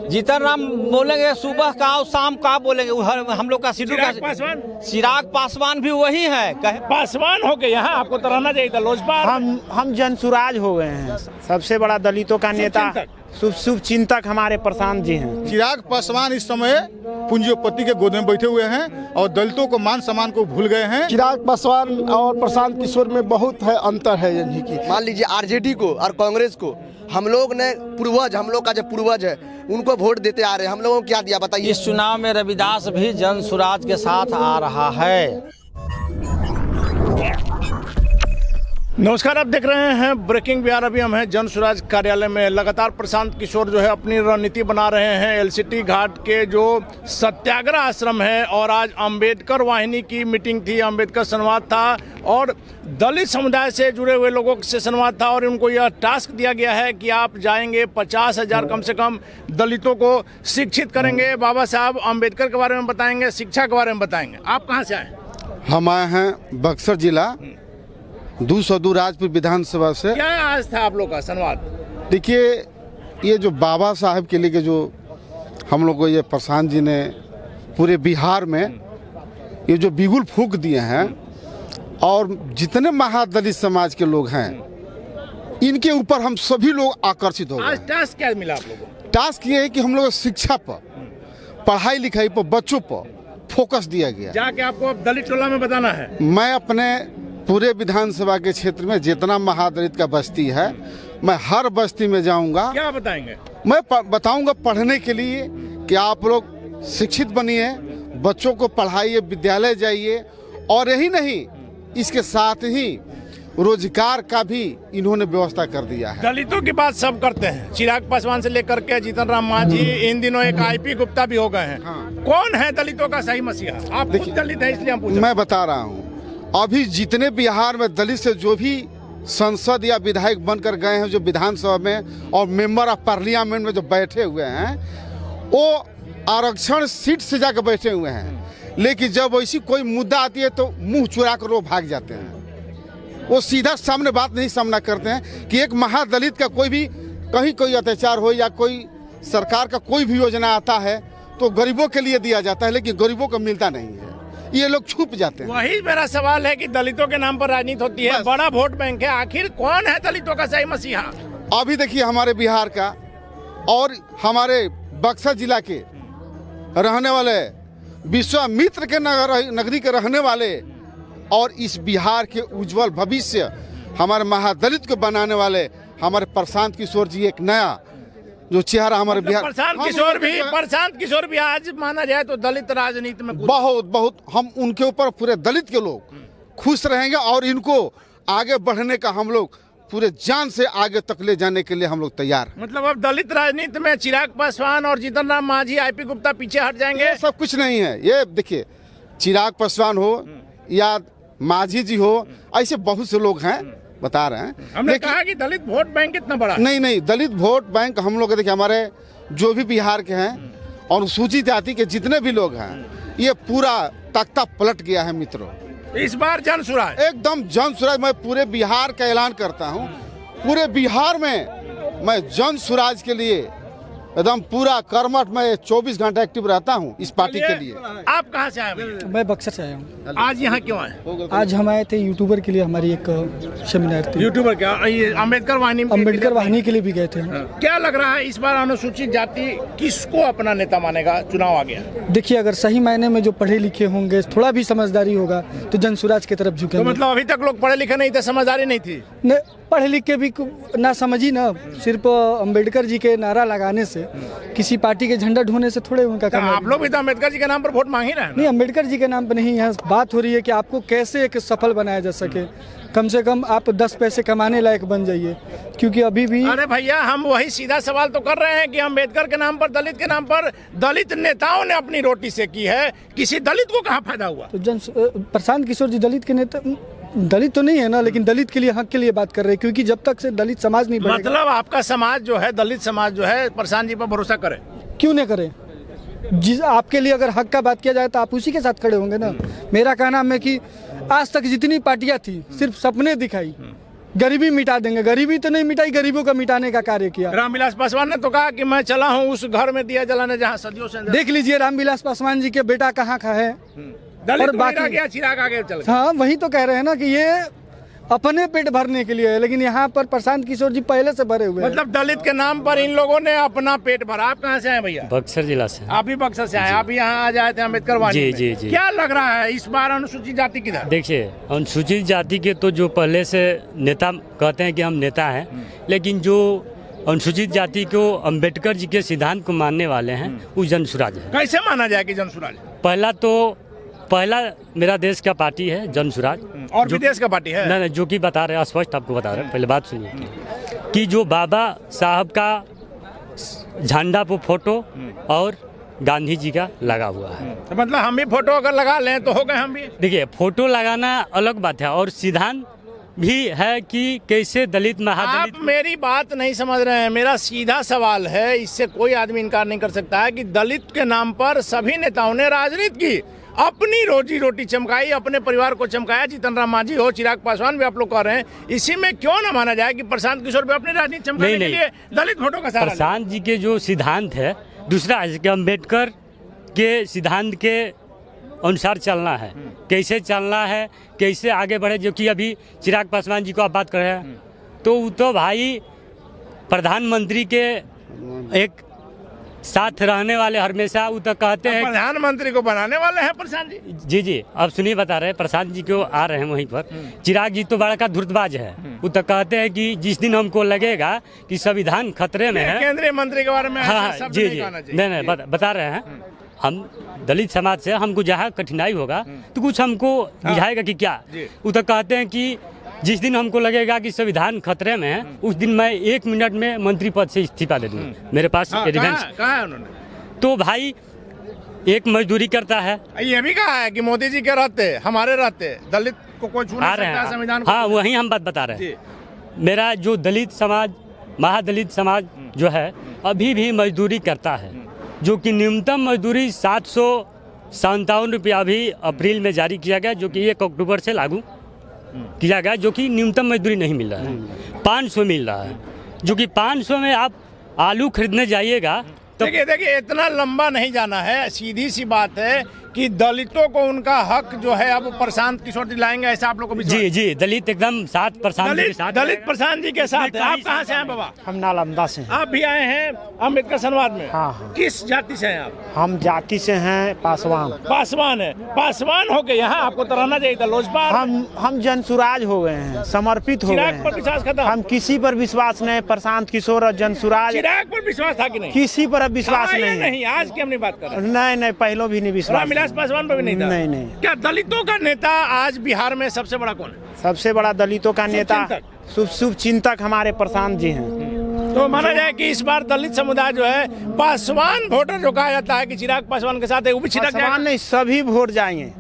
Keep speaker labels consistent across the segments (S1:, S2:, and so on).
S1: जीतन राम बोलेंगे सुबह का और शाम का बोलेंगे। हम लोग का शेड्यूल का चिराग पासवान भी वही है।
S2: पासवान हो गए यहाँ, आपको तो रहना चाहिए था लोजपा।
S3: हम जनसुराज हो गए हैं। सबसे बड़ा दलितों का नेता शुभ चिंतक हमारे प्रशांत जी हैं।
S4: चिराग पासवान इस समय पूंजीपति के गोद में बैठे हुए हैं और दलितों को मान सम्मान को भूल गए हैं।
S5: चिराग पासवान और प्रशांत किशोर में बहुत है अंतर है। यानी कि
S6: मान लीजिए आरजेडी को और कांग्रेस को हम लोग ने पूर्वज, हम लोग का जो पूर्वज है उनको वोट देते आ रहे हैं। हम लोगों को क्या दिया बताइए।
S1: इस चुनाव में रविदास भी जनसुराज के साथ आ रहा है।
S2: नमस्कार, आप देख रहे हैं ब्रेकिंग बिहार। अभी हम हैं जनसुराज कार्यालय में। लगातार प्रशांत किशोर जो है अपनी रणनीति बना रहे हैं। एलसीटी घाट के जो सत्याग्रह आश्रम है और आज अंबेडकर वाहिनी की मीटिंग थी, अंबेडकर संवाद था और दलित समुदाय से जुड़े हुए लोगों से संवाद था और उनको यह टास्क दिया गया है कि आप जाएंगे 50,000 कम से कम दलितों को शिक्षित करेंगे, बाबा साहब अंबेडकर के बारे में बताएंगे, शिक्षा के बारे में बताएंगे। आप कहाँ से आए?
S5: हम आए हैं बक्सर जिला 202 राजपुर विधानसभा से।
S2: क्या आज था आप लोग का संवाद?
S5: देखिए, ये जो बाबा साहब के लिए जो हम लोग को ये प्रशांत जी ने पूरे बिहार में ये जो बिगुल फूंक दिए हैं और जितने महादलित समाज के लोग हैं इनके ऊपर हम सभी लोग आकर्षित हो गए।
S2: आज टास्क क्या मिला आप लोगों को?
S5: टास्क ये है कि हम लोग शिक्षा पर, पढ़ाई लिखाई पर, बच्चों पर फोकस दिया गया।
S2: जाके आपको अब दलित टोला में बताना है।
S5: मैं अपने पूरे विधानसभा के क्षेत्र में जितना महादलित का बस्ती है मैं हर बस्ती में जाऊंगा।
S2: क्या बताएंगे?
S5: मैं बताऊंगा पढ़ने के लिए कि आप लोग शिक्षित बनिए, बच्चों को पढ़ाइए, विद्यालय जाइए और यही नहीं इसके साथ ही रोजगार का भी इन्होंने व्यवस्था कर दिया है।
S2: दलितों की बात सब करते हैं, चिराग पासवान से लेकर के जीतन राम मांझी, इन दिनों एक आईपी गुप्ता भी हो गए हैं। कौन है दलितों का सही मसीहा? आप खुद दलित है इसलिए हम पूछ।
S5: मैं बता रहा हूँ, अभी जितने बिहार में दलित से जो भी संसद या विधायक बनकर गए हैं, जो विधानसभा में और मेंबर ऑफ पार्लियामेंट में जो बैठे हुए हैं, वो आरक्षण सीट से जाकर बैठे हुए हैं। लेकिन जब ऐसी कोई मुद्दा आती है तो मुंह चुरा कर वो भाग जाते हैं। वो सीधा सामने बात नहीं सामना करते हैं कि एक महादलित का कोई भी कहीं कोई अत्याचार हो या कोई सरकार का कोई भी योजना आता है तो गरीबों के लिए दिया जाता है, लेकिन गरीबों को मिलता नहीं है। ये लोग छुप जाते हैं।
S2: वही मेरा सवाल है कि दलितों के नाम पर राजनीति होती है, बड़ा वोट बैंक है, आखिर कौन है दलितों का सही मसीहा?
S5: अभी देखिए, हमारे बिहार का और हमारे बक्सर जिला के रहने वाले, विश्वामित्र के नगरी के रहने वाले और इस बिहार के उज्जवल भविष्य हमारे महादलित को बनाने वाले हमारे प्रशांत किशोर जी एक नया जो चेहरा हमारे बिहार।
S2: प्रशांत किशोर भी आज माना जाए तो दलित राजनीति में
S5: बहुत हम उनके ऊपर पूरे दलित के लोग खुश रहेंगे और इनको आगे बढ़ने का हम लोग पूरे जान से आगे तक ले जाने के लिए हम लोग तैयार हैं।
S2: मतलब अब दलित राजनीति में चिराग पासवान और जीतन राम मांझी, आईपी गुप्ता पीछे हट जाएंगे?
S5: ये सब कुछ नहीं है। ये देखिए, चिराग पासवान हो या मांझी जी हो, ऐसे बहुत से लोग हैं, बता रहे हैं।
S2: हमने कहा कि दलित वोट बैंक इतना बड़ा
S5: नहीं, दलित वोट बैंक हम लोग देखिए, हमारे जो भी बिहार के हैं और अनुसूचित जाति के जितने भी लोग हैं, ये पूरा तख्ता पलट गया है मित्रों।
S2: इस बार जनसुराज,
S5: एकदम जनसुराज। मैं पूरे बिहार का ऐलान करता हूँ, पूरे बिहार में मैं जनसुराज के लिए एकदम पूरा कर्मठ में 24 घंटा एक्टिव रहता हूँ इस पार्टी के लिए।
S2: आप कहाँ से आए?
S7: मैं बक्सर से आया हूँ।
S2: आज यहाँ क्यों आए?
S7: आज हम आए थे यूट्यूबर के लिए, हमारी एक सेमिनार थी।
S2: यूट्यूबर क्या? ये अंबेडकर वाहिनी
S7: के लिए भी गए थे।
S2: क्या लग रहा है इस बार अनुसूचित जाति किसको अपना नेता मानेगा? चुनाव आ गया,
S7: देखिए, अगर सही मायने में जो पढ़े लिखे होंगे, थोड़ा भी समझदारी होगा तो जनसुराज की तरफ झुकेंगे।
S2: तो मतलब अभी तक लोग पढ़े लिखे नहीं थे, समझदारी नहीं थी?
S7: पढ़े लिख के भी ना समझी ना, सिर्फ अंबेडकर जी के नारा लगाने से, किसी पार्टी के झंडा ढोने से थोड़े उनका काम।
S2: आप लोग भी तो अंबेडकर जी के नाम पर वोट मांग ही रहे हैं।
S7: नहीं, अंबेडकर जी के नाम पर नहीं, यहाँ बात हो रही है कि आपको कैसे एक सफल बनाया जा सके। कम से कम आप 10 पैसे कमाने लायक बन जाइए, क्योंकि अभी भी।
S2: अरे भैया, हम वही सीधा सवाल तो कर रहे हैं कि अंबेडकर के नाम पर, दलित के नाम पर दलित नेताओं ने अपनी रोटी से की है, किसी दलित को कहाँ फायदा हुआ?
S7: तो प्रशांत किशोर जी दलित के नेता, दलित तो नहीं है ना, लेकिन दलित के लिए, हक के लिए बात कर रहे हैं, क्योंकि जब तक से दलित समाज नहीं बढ़ेगा।
S2: मतलब आपका समाज जो है, दलित समाज जो है, प्रशांत जी पर भरोसा करे?
S7: क्यों नहीं करे? जिस आपके लिए अगर हक का बात किया जाए तो आप उसी के साथ खड़े होंगे ना। मेरा कहना है कि आज तक जितनी पार्टियां थी सिर्फ सपने दिखाई, गरीबी मिटा देंगे। गरीबी तो नहीं मिटाई, गरीबों का मिटाने का कार्य किया।
S2: रामविलास पासवान ने तो कहा कि मैं चला हूं उस घर में दिया जलाने जहां सदियों से
S7: देख लीजिए रामविलास पासवान जी के बेटा कहाँ का है,
S2: दलित
S7: और बाकी-
S2: बाकी गया, चिराग आगे चल गया।
S7: हाँ वही तो कह रहे हैं ना कि ये अपने पेट भरने के लिए है, लेकिन यहाँ पर प्रशांत किशोर जी पहले से भरे हुए हैं।
S2: मतलब दलित के नाम पर इन लोगों ने अपना पेट भरा। आप कहाँ से आए भैया?
S8: बक्सर जिला से।
S2: आप भी बक्सर से आए, आप यहाँ आ जाए थे अम्बेडकर वाणी
S8: जी,
S2: में।
S8: जी, जी।
S2: क्या लग रहा है इस बार अनुसूचित जाति किधर?
S8: देखिए, अनुसूचित जाति के तो जो पहले से नेता कहते हैं कि हम नेता हैं, लेकिन जो अनुसूचित जाति को अम्बेडकर जी के सिद्धांत को मानने वाले हैं वो जनसुराज है।
S2: कैसे माना जाए कि जनसुराज?
S8: पहला मेरा देश का पार्टी है जनसुराज,
S2: और भी देश का पार्टी है?
S8: नहीं, जो कि बता रहे हैं, स्पष्ट आपको बता रहे हैं। पहले बात सुनिए कि जो बाबा साहब का झंडा पे फोटो और गांधी जी का लगा हुआ है।
S2: तो मतलब हम भी फोटो अगर लगा लें तो हो गए हम भी?
S8: देखिए, फोटो लगाना अलग बात है और सिद्धांत भी है कि कैसे दलित
S2: आप
S8: महादलित।
S2: मेरी बात नहीं समझ रहे हैं। मेरा सीधा सवाल है, इससे कोई आदमी इनकार नहीं कर सकता है कि दलित के नाम पर सभी नेताओं ने राजनीति की, अपनी रोजी रोटी चमकाई, अपने परिवार को चमकाया। जीतन राम मांझी हो, चिराग पासवान भी आप लोग कह रहे हैं, इसी में क्यों ना माना जाए कि प्रशांत किशोर भी अपनी राजनीति चमकाने के लिए दलित फोटो का सहारा लें?
S8: प्रशांत जी के जो सिद्धांत है दूसरा है कि अम्बेडकर के सिद्धांत के अनुसार चलना है, कैसे चलना है, कैसे आगे बढ़े। जो कि अभी चिराग पासवान जी को आप बात कर रहे हैं, तो वो तो भाई प्रधानमंत्री के एक साथ रहने वाले हमेशा वो तो कहते हैं।
S2: प्रधानमंत्री को बनाने वाले हैं प्रशांत जी?
S8: जी जी, अब सुनिए, बता रहे हैं प्रशांत जी को आ रहे हैं वहीं पर। चिराग जी तो बड़ा का धूर्तबाज है, वो तो कहते हैं कि जिस दिन हमको लगेगा कि संविधान खतरे में है।
S2: केंद्रीय मंत्री के बारे में
S8: हाँ,
S2: ऐसा शब्द
S8: जी
S2: नहीं
S8: जी,
S2: कहना चाहिए।
S8: नहीं, बता रहे हैं हम दलित समाज से, हमको जहाँ कठिनाई होगा तो कुछ हमको बुझाएगा कि क्या। वो तो कहते हैं कि जिस दिन हमको लगेगा कि संविधान खतरे में है उस दिन मैं 1 मिनट में मंत्री पद से इस्तीफा दे दूंगा। मेरे पास एविडेंस।
S2: कहा है उन्होंने?
S8: तो भाई एक मजदूरी करता है।
S2: ये भी कहा है कि मोदी जी के रहते, हमारे रहते दलित को कोई छू
S8: आ
S2: नहीं
S8: रहे
S2: सकता
S8: हैं,
S2: संविधान को।
S8: हाँ, वही हम बात बता रहे हैं। मेरा जो दलित समाज, महादलित समाज जो है अभी भी मजदूरी करता है, जो कि न्यूनतम मजदूरी 757 रुपया अभी अप्रैल में जारी किया गया, जो कि 1 अक्टूबर से लागू किया गया, जो कि न्यूनतम मजदूरी नहीं मिल रहा है, 500 मिल रहा है। जो कि 500 में आप आलू खरीदने जाइएगा तो
S2: देखिए इतना लंबा नहीं जाना है, सीधी सी बात है कि दलितों को उनका हक जो है अब प्रशांत किशोर जी लाएंगे, ऐसा आप लोग को भी?
S8: जी जी, दलित एकदम साथ प्रशांत जी के साथ।
S2: दलित प्रशांत जी के साथ है। आप कहाँ से हैं बाबा?
S3: हम नालंदा से हैं।
S2: आप भी आए हैं अम्बेडकर संवाद में?
S3: हाँ।
S2: किस जाति से हैं आप?
S3: हम जाति से हैं पासवान।
S2: पासवान है। पासवान होके यहाँ आपको तो रहना चाहिए था लोजपा।
S3: हम जनसुराज हो गए हैं, समर्पित हो गए
S2: चिराग पर
S3: हैं।
S2: विश्वास खत्म?
S3: हम किसी पर विश्वास नहीं, प्रशांत किशोर और जनसुराज,
S2: चिराग पर विश्वास था कि नहीं?
S3: किसी पर अब विश्वास
S2: हाँ या
S3: नहीं।
S2: नहीं, आज की हमने बात कर रहे हैं।
S3: नहीं, पहलों भी नहीं विश्वास।
S2: रामविलास पासवान पर भी नहीं था?
S3: नहीं।
S2: क्या दलितों का नेता आज बिहार में सबसे बड़ा कौन है?
S3: सबसे बड़ा दलितों का नेता, शुभ चिंतक हमारे प्रशांत जी हैं।
S2: तो माना जाए कि इस बार दलित समुदाय जो है पासवान वोटर जो कहा जाता है कि चिराग पासवान के साथ है, वो भी छिटक
S3: पासवान नहीं, सभी वोट जाएंगे।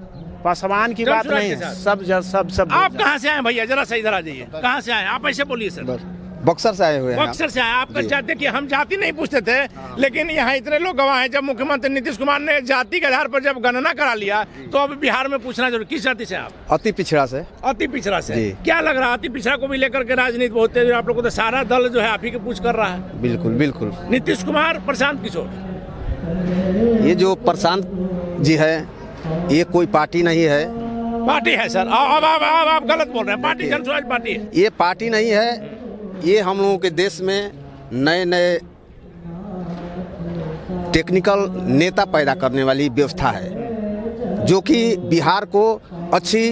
S3: पासवान की बात नहीं है, सब।
S2: आप कहाँ से आए भैया? जरा सही इधर आ जाइए। कहाँ से आए आप? ऐसे बोलिए सर।
S5: बक्सर से आए हुए हैं।
S2: बक्सर से आए। आपका जाति की हम जाति नहीं पूछते थे, लेकिन यहाँ इतने लोग गवाह हैं। जब मुख्यमंत्री नीतीश कुमार ने जाति के आधार पर जब गणना करा लिया तो अब बिहार में पूछना जरूरी। किस जाति से आप?
S5: अति पिछड़ा से।
S2: अति पिछड़ा से। क्या लग रहा है अति पिछड़ा को भी लेकर के राजनीति बहुत तेज? आप लोग को तो सारा दल जो है आप ही के पूछ कर रहा है।
S5: बिल्कुल।
S2: नीतीश कुमार, प्रशांत किशोर,
S5: ये जो प्रशांत जी है ये कोई पार्टी नहीं है।
S2: पार्टी है सर। अब आप गलत बोल रहे हैं। पार्टी जनसुराज पार्टी है।
S5: ये पार्टी नहीं है, ये हम लोगों के देश में नए टेक्निकल नेता पैदा करने वाली व्यवस्था है, जो कि बिहार को अच्छी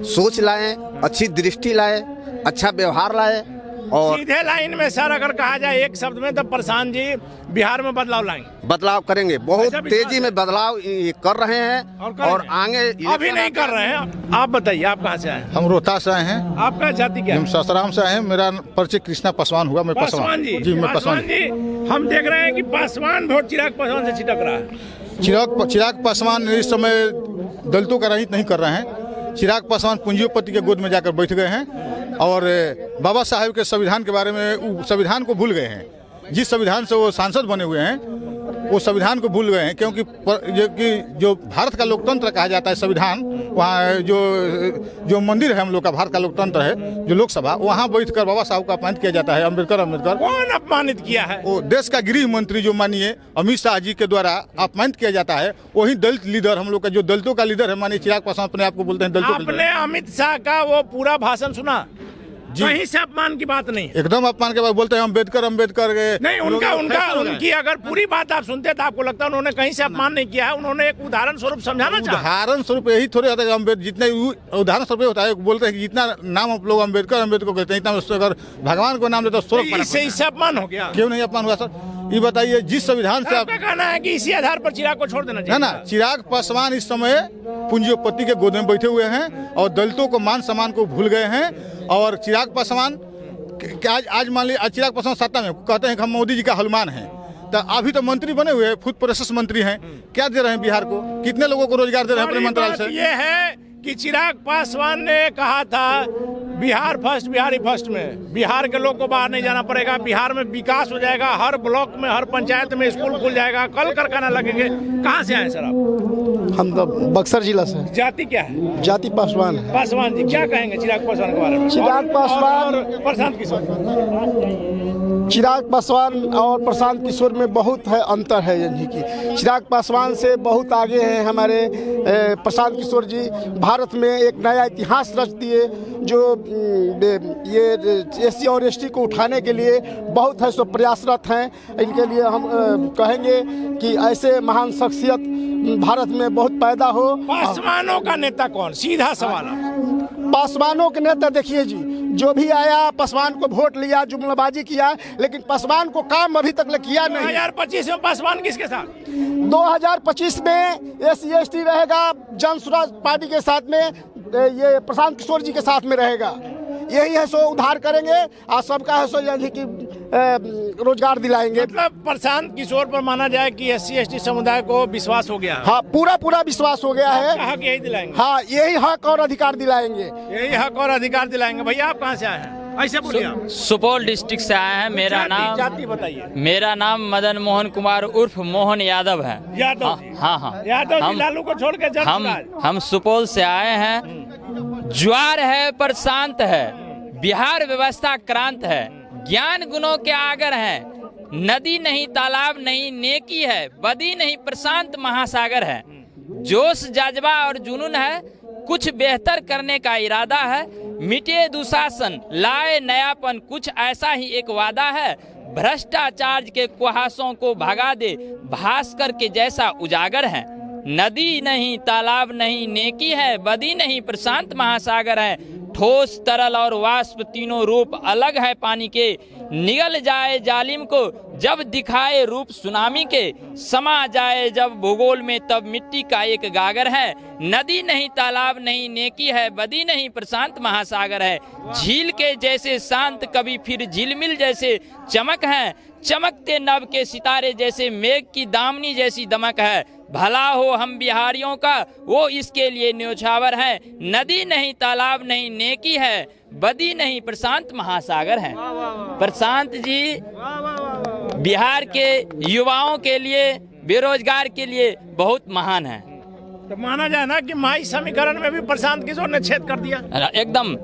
S5: सोच लाए, अच्छी दृष्टि लाए, अच्छा व्यवहार लाए। और
S2: सीधे लाइन में सर अगर कहा जाए एक शब्द में तो प्रशांत जी बिहार में बदलाव लाएंगे।
S5: बदलाव करेंगे, बहुत तेजी में बदलाव ये कर रहे हैं और आगे
S2: अभी नहीं कर रहे हैं। आप बताइए, आप कहाँ से आए?
S4: हम रोहतास से आए हैं।
S2: आपका जाति क्या?
S4: हम सासाराम से आए हैं। मेरा परिचय कृष्णा पासवान हुआ। मैं
S2: पासवान जी।
S4: जी, मैं पासवान
S2: जी। हम देख रहे हैं कि पासवान वोट चिराग पासवान से छिटक रहा है।
S4: चिराग पासवान इस समय दलितों का राजनीति नहीं कर रहे हैं। चिराग पासवान पूंजीपति के गोद में जाकर बैठ गए हैं और बाबा साहेब के संविधान के बारे में, संविधान को भूल गए हैं। जिस संविधान से वो सांसद बने हुए हैं वो संविधान को भूल गए हैं, क्योंकि जो भारत का लोकतंत्र कहा जाता है संविधान, वहाँ जो मंदिर है हम लोग का, भारत का लोकतंत्र है जो लोकसभा, वहाँ बैठकर बाबा साहब का अपमानित किया जाता है। अम्बेडकर
S2: कौन अपमानित किया है?
S4: वो देश का गृह मंत्री जो मानिए अमित शाह जी के द्वारा अपमानित किया जाता है। वही दलित लीडर, हम लोग का जो दलितों का लीडर है, मानिए चिराग पासवान अपने आप को बोलते हैं दलितों का लीडर।
S2: आपने अमित शाह का वो पूरा भाषण सुना? कहीं से अपमान की बात नहीं,
S4: एकदम अपमान के बाद बोलते हैं अम्बेडकर
S2: नहीं। उनकी अगर पूरी बात आप सुनते तो आपको लगता है उन्होंने कहीं से अपमान नहीं किया है। उन्होंने एक उदाहरण स्वरूप समझाना चाहा।
S4: उदाहरण स्वरूप यही थोड़े होता है, जितने उदाहरण स्वरूप होता है, बोलते हैं कि जितना नाम आप लोग अम्बेडकर कहते हैं, इतना अगर भगवान को नाम लेते तो
S2: इससे अपमान हो गया।
S4: क्यों नहीं अपमान हुआ सर? ये बताइए, जिस संविधान से
S2: आपका कहना है कि इसी आधार पर चिराग को छोड़ देना चाहिए?
S4: ना, चिराग पासवान इस समय पूंजीपति के गोद में बैठे हुए हैं और दलितों को मान सम्मान को भूल गए हैं। और चिराग पासवान आज मान लीजिए चिराग पासवान सत्ता में कहते हैं कि हम मोदी जी का हनुमान हैं, तो अभी तो मंत्री बने हुए हैं, फूड प्रोसेस मंत्री हैं, क्या दे रहे हैं बिहार को? कितने लोगों को रोजगार दे रहे हैं अपने मंत्रालय से?
S2: ये है कि चिराग पासवान ने कहा था बिहार फर्स्ट, बिहारी फर्स्ट में बिहार के लोग को बाहर नहीं जाना पड़ेगा, बिहार में विकास हो जाएगा, हर ब्लॉक में हर पंचायत में स्कूल खुल जाएगा, कल कारखाना लगेंगे। कहाँ से आए सर आप?
S9: हम तो बक्सर जिला से।
S2: जाति क्या है?
S9: जाति पासवान है।
S2: पासवान जी, क्या कहेंगे चिराग पासवान के बारे में?
S9: चिराग पासवान
S2: और प्रशांत किशोर,
S9: चिराग पासवान और प्रशांत किशोर में बहुत है अंतर है। यानी कि चिराग पासवान से बहुत आगे हैं हमारे प्रशांत किशोर जी। भारत में एक नया इतिहास रच दिए, जो ये SC और ST को उठाने के लिए बहुत है सो प्रयासरत हैं। इनके लिए हम कहेंगे कि ऐसे महान शख्सियत भारत में बहुत पैदा हो।
S2: पासवानों का नेता कौन? सीधा सवाल है।
S9: पासवानों के नेता देखिए जी, जो भी आया पासवान को वोट लिया, जुमलाबाजी किया, लेकिन पासवान को काम अभी तक किया नहीं।
S2: 2025 में पासवान किसके साथ?
S9: 2025 में SC ST रहेगा जन स्वराज पार्टी के साथ में, ये प्रशांत किशोर जी के साथ में रहेगा। यही है सो उद्धार करेंगे और सबका है सो यानी कि रोजगार दिलाएंगे।
S2: मतलब प्रशांत किशोर पर माना जाए कि SC ST समुदाय को विश्वास हो गया?
S9: हाँ, पूरा विश्वास हो गया है।
S2: हक यही दिलाएंगे?
S9: हाँ, यही हक और अधिकार दिलाएंगे।
S2: यही हक और अधिकार दिलाएंगे। भैया आप कहाँ से आए हैं? ऐसे बोलिए आप।
S10: सुपौल डिस्ट्रिक्ट से आए हैं। मेरा नाम,
S2: जाति बताइए।
S10: मेरा नाम मदन मोहन कुमार उर्फ मोहन यादव है।
S2: यादव जी?
S10: हाँ।
S2: यादव जी, लालू को छोड़ के
S10: हम सुपौल से आए हैं। ज्वार है पर शांत है, बिहार व्यवस्था क्रांत है, ज्ञान गुणों के आगर है, नदी नहीं तालाब नहीं नेकी है, बदी नहीं प्रशांत महासागर है, जोश जज्बा और जुनून है, कुछ बेहतर करने का इरादा है, मिटे दुशासन लाए नयापन, कुछ ऐसा ही एक वादा है, भ्रष्टाचार के कुहासों को भगा दे, भास्कर के जैसा उजागर है, नदी नहीं तालाब नहीं नेकी है, बदी नहीं प्रशांत महासागर है, ठोस तरल और वाष्प तीनों रूप अलग है पानी के, निगल जाए जालिम को जब दिखाए रूप सुनामी के, समा जाए जब भूगोल में तब मिट्टी का एक गागर है, नदी नहीं तालाब नहीं नेकी है, बदी नहीं प्रशांत महासागर है, झील के जैसे शांत कभी फिर झिलमिल जैसे चमक है, चमकते नभ के सितारे जैसे मेघ की दामनी जैसी दमक है, भला हो हम बिहारियों का वो इसके लिए न्योछावर है, नदी नहीं तालाब नहीं नेकी है, बदी नहीं प्रशांत महासागर है। प्रशांत जी बिहार के युवाओं के लिए, बेरोजगार के लिए बहुत महान है।
S2: तो माना जाए ना कि माई समीकरण में भी प्रशांत किशोर ने छेद कर दिया।
S10: एकदम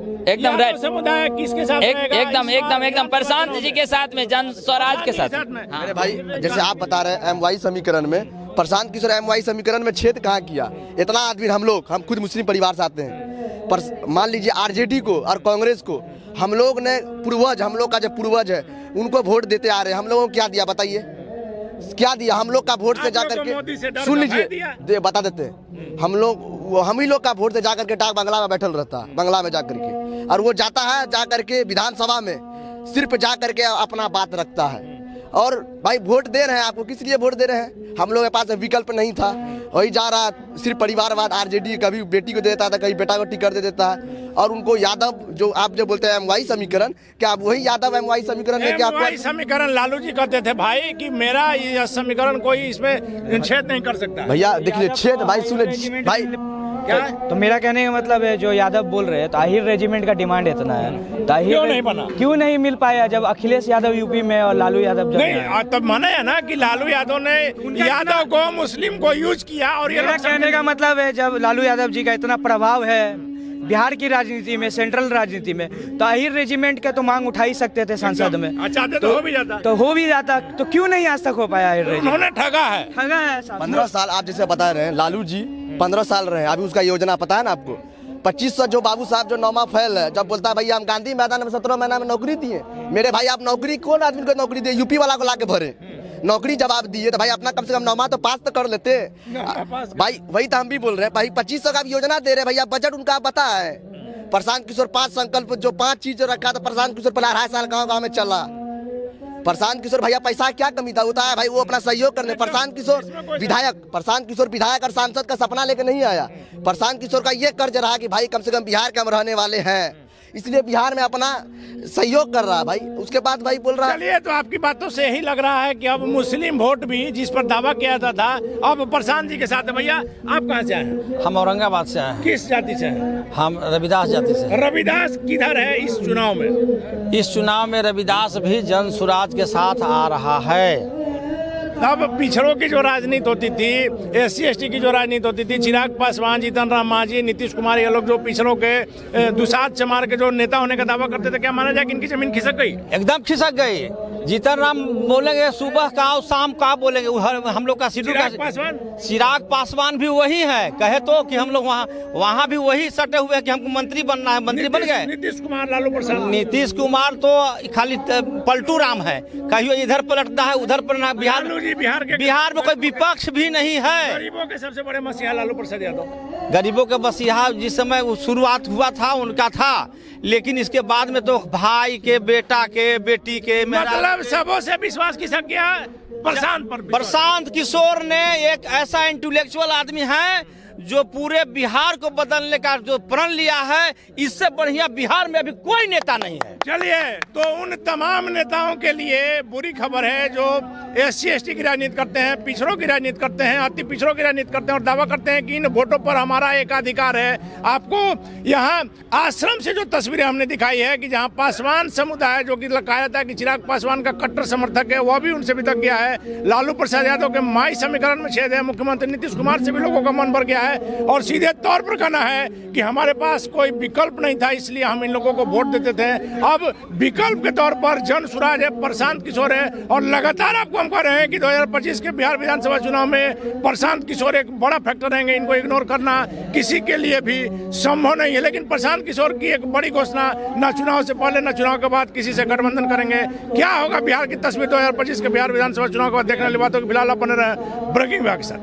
S10: राइट।
S2: समुदाय किसके साथ?
S10: एकदम प्रशांत जी के साथ में, जन स्वराज के साथ में।
S6: मेरे भाई, जैसे आप बता रहे हैं MY समीकरण में, प्रशांत किशोर MY समीकरण में छेद कहाँ किया? इतना आदमी हम खुद मुस्लिम परिवार से आते हैं, पर मान लीजिए RJD को और कांग्रेस को हम लोग ने हम लोग का जो पूर्वज है उनको वोट देते आ रहे हैं। हम लोगों को क्या दिया बताइए? क्या दिया? हम लोग का वोट से जाकर के, सुन लीजिए बता देते हैं, हम ही लोग का वोट से जाकर के डाक बंगला में बैठल रहता है, बंगला में जाकर के, और वो जाता है जाकर के विधानसभा में सिर्फ जाकर के अपना बात रखता है। और भाई वोट दे रहे हैं, आपको किस लिए वोट दे रहे हैं? हम लोग के पास विकल्प नहीं था, वही जा रहा सिर्फ परिवारवाद। RJD कभी बेटी को दे देता था, कभी बेटा को टिकट दे देता है, और उनको यादव जो आप जो बोलते हैं MY समीकरण, क्या वही यादव MY समीकरण है? क्या
S2: MY समीकरण लालू जी कहते थे भाई कि मेरा ये समीकरण कोई इसमें छेद नहीं कर सकता।
S6: भैया देखिए छेद, भाई सुने भाई,
S2: क्या
S3: तो मेरा कहने का मतलब है जो यादव बोल रहे हैं ताहिर रेजिमेंट का डिमांड इतना है, ताहिर
S2: क्यों नहीं बना?
S3: क्यों नहीं मिल पाया जब अखिलेश यादव यूपी में और लालू यादव जब
S2: नहीं, तब माना है ना कि लालू यादव ने यादव को मुस्लिम को यूज किया। और ये
S3: मेरा कहने का मतलब है जब लालू यादव जी का इतना प्रभाव है बिहार की राजनीति में, सेंट्रल राजनीति में, ताहिर रेजिमेंट का तो मांग उठा ही सकते थे संसद में।
S2: चाहते तो हो भी जाता,
S3: तो क्यों नहीं आज तक हो पाया?
S2: उन्होंने ठगा है।
S6: 15 साल आप जैसे बता रहे हैं, लालू जी 15 साल रहे, अभी उसका योजना पता है ना आपको? 2500 जो बाबू साहब जो नौमा फैल है, जब बोलता है भैया हम गांधी मैदान में 17 महीना में नौकरी दिए। मेरे भाई आप नौकरी कौन आदमी को नौकरी दिए? यूपी वाला को ला के भरे नौकरी जब आप दिए तो भाई अपना कम से कम 9 तो पास तो कर लेते भाई। वही तो हम भी बोल रहे हैं भाई, 2500 का योजना दे रहे भैया, बजट उनका पता है। प्रशांत किशोर 5 संकल्प जो 5 चीज रखा था प्रशांत किशोर पहले 2.5 साल गाँव में चला। प्रशांत किशोर भैया पैसा क्या कमी था, होता है भाई वो अपना सहयोग करने। प्रशांत किशोर विधायक और सांसद का सपना लेके नहीं आया। प्रशांत किशोर का ये कर्ज रहा कि भाई कम से कम बिहार के हम रहने वाले हैं, इसलिए बिहार में अपना सहयोग कर रहा है भाई। उसके बाद भाई बोल रहा है।
S2: चलिए, तो आपकी बातों से यही लग रहा है कि अब मुस्लिम वोट भी जिस पर दावा किया था अब प्रशांत जी के साथ है। भैया आप कहाँ से आए?
S1: हम औरंगाबाद से आए हैं।
S2: किस जाति से हैं?
S1: हम रविदास जाति से।
S2: रविदास किधर है इस चुनाव में?
S1: इस चुनाव में रविदास भी जन सुराज के साथ आ रहा है।
S2: अब पिछड़ों की जो राजनीति होती थी, SC ST की जो राजनीति होती थी, चिराग पासवान, जीतन राम मांझी, नीतीश कुमार, ये लोग जो पिछड़ों के दुसाध चमार के जो नेता होने का दावा करते थे, क्या माना जाए कि इनकी जमीन खिसक गई?
S1: एकदम खिसक गई। जीतन राम बोलेंगे सुबह का और शाम का बोलेंगे, हम लोग का शेड्यूल चिराग पासवान भी वही है। कहे तो कि हम लोग वहाँ भी वही सटे हुए हैं कि हमको मंत्री बनना है, मंत्री बन गए।
S2: नीतीश कुमार, लालू प्रसाद।
S1: नीतीश कुमार तो खाली पलटू राम है, कहियो इधर पलटता है उधर पलटना। बिहार में कोई विपक्ष भी नहीं है।
S2: गरीबों के सबसे बड़े मसीहा लालू प्रसाद यादव।
S1: गरीबों के मसीहा जिस समय शुरुआत हुआ था उनका था, लेकिन इसके बाद में तो भाई के, बेटा के, बेटी के,
S2: मतलब सबों से विश्वास किसक गया? प्रशांत पर।
S1: प्रशांत किशोर ने एक ऐसा इंटेलेक्चुअल आदमी है जो पूरे बिहार को बदलने का जो प्रण लिया है, इससे बढ़िया बिहार में अभी कोई नेता नहीं है।
S2: चलिए, तो उन तमाम नेताओं के लिए बुरी खबर है जो SC ST की राजनीति करते हैं, पिछड़ों की राजनीति करते हैं, अति पिछड़ों की राजनीति करते हैं और दावा करते हैं कि इन वोटों पर हमारा एकाधिकार है। आपको यहाँ आश्रम से जो तस्वीरें हमने दिखाई है कि जहाँ पासवान समुदाय जो कि कहा जाता है कि चिराग पासवान का कट्टर समर्थक है, वह भी उनसे भी तक गया है। लालू प्रसाद यादव के माई समीकरण में छेद है। मुख्यमंत्री नीतीश कुमार से भी लोगों का मन भर गया है और सीधे तौर पर कहना है कि हमारे पास कोई विकल्प नहीं था, इसलिए हम इन लोगों को वोट देते थे। अब विकल्प के तौर पर जन सुराज है, प्रशांत किशोर है और लगातार आपको हम कह रहे हैं कि 2025 के बिहार विधानसभा चुनाव में प्रशांत किशोर एक बड़ा फैक्टर रहेंगे। इनको इग्नोर करना किसी के लिए भी संभव नहीं है। लेकिन प्रशांत किशोर की एक बड़ी घोषणा, न चुनाव से पहले न चुनाव के बाद किसी से गठबंधन करेंगे। क्या होगा बिहार की तस्वीर 2025 के बिहार विधानसभा चुनाव के बाद देखने वाली बातों की फिलहाल बने रहे ब्रेकिंग के साथ।